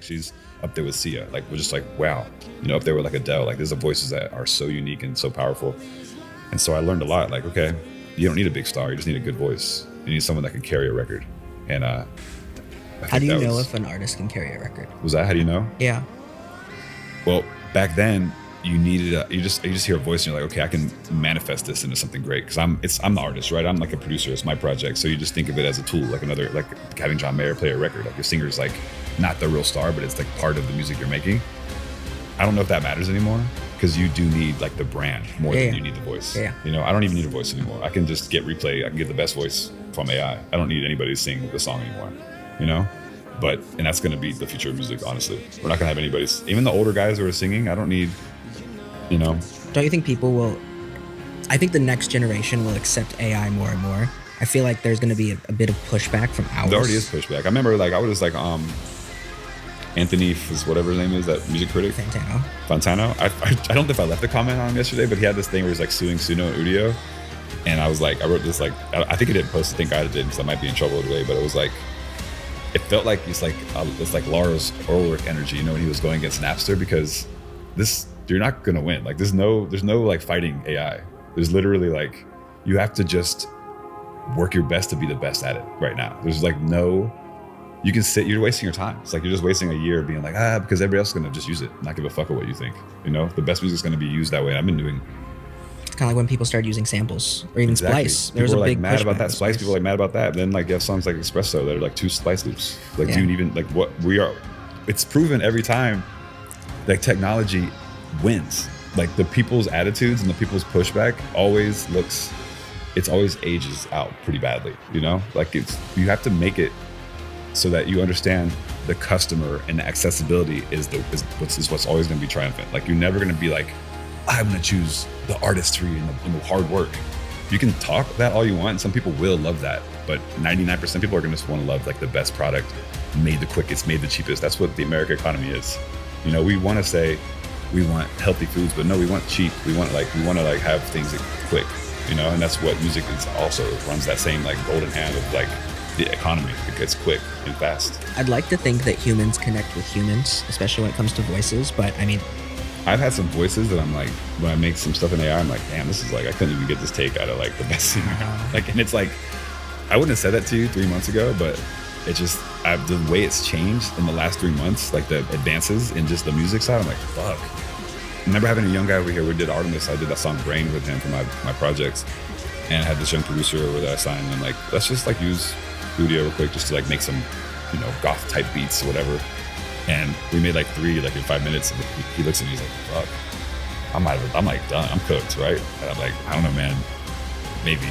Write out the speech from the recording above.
Like she's up there with Sia. Like we're just like, wow, you know, up there with like Adele. Like there's voices that are so unique and so powerful. And so I learned a lot. Like, okay, you don't need a big star. You just need a good voice. You need someone that can carry a record. And how do you know if an artist can carry a record? Was that how do you know? Yeah. Well, back then you needed you just hear a voice and you're like, okay, I can manifest this into something great because I'm the artist, right? I'm like a producer. It's my project. So you just think of it as a tool, like having John Mayer play a record. Like your singer's like not the real star, but it's like part of the music you're making. I don't know if that matters anymore because you do need like the brand more than you need the voice. Yeah. You know, I don't even need a voice anymore. I can just get replay. I can get the best voice from AI. I don't need anybody to sing the song anymore. You know. And that's going to be the future of music, honestly. We're not going to have anybody, even the older guys who are singing, I don't need, you know. Don't you think I think the next generation will accept AI more and more. I feel like there's going to be a bit of pushback from ours. There already is pushback. I remember like, I was like, Anthony, whatever his name is, that music critic. Fantano. I don't know if I left a comment on him yesterday, but he had this thing where he's like suing Suno and Udio. And I was like, I wrote this like, I think he didn't post, I think I did because I might be in trouble today, but it was like, it felt like it's like Lars Ulrich energy, you know, when he was going against Napster, because you're not gonna win. Like there's no like fighting AI. There's literally like you have to just work your best to be the best at it right now. There's like you can you're wasting your time. It's like you're just wasting a year being like because everybody else is gonna just use it, not give a fuck of what you think. You know, the best music's gonna be used that way. And I've been doing. It's kind of like when people started using samples or even Splice. There was a big mad about that Splice. People are like mad about that. Then like you have songs like Espresso that are like 2 Splice loops. Like do you even like what we are? It's proven every time. Like technology wins. Like the people's attitudes and the people's pushback always ages out pretty badly. You know, like you have to make it so that you understand the customer and the accessibility is what's always going to be triumphant. Like you're never going to be like, I'm going to choose the artistry and the hard work. You can talk that all you want. Some people will love that, but 99% of people are going to just want to love like the best product, made the quickest, made the cheapest. That's what the American economy is. You know, we want to say we want healthy foods, but no, we want cheap. We want to have things quick, you know, and that's what music is also. It runs that same like golden hand of like the economy. It gets quick and fast. I'd like to think that humans connect with humans, especially when it comes to voices, but I mean, I've had some voices that I'm like, when I make some stuff in AI, I'm like, damn, this is like, I couldn't even get this take out of like the best singer. Like, and it's like, I wouldn't have said that to you 3 months ago, but it just, the way it's changed in the last 3 months, like the advances in just the music side, I'm like, fuck. I remember having a young guy over here, we did Artemis, I did that song Brain with him for my projects, and I had this young producer over that I signed, and I'm like, let's just like use Studio real quick just to like make some, you know, goth type beats or whatever. And we made like 3 like in 5 minutes, and he looks at me, he's like, fuck, I'm like done, I'm cooked, right? And I'm like, I don't know, man, maybe.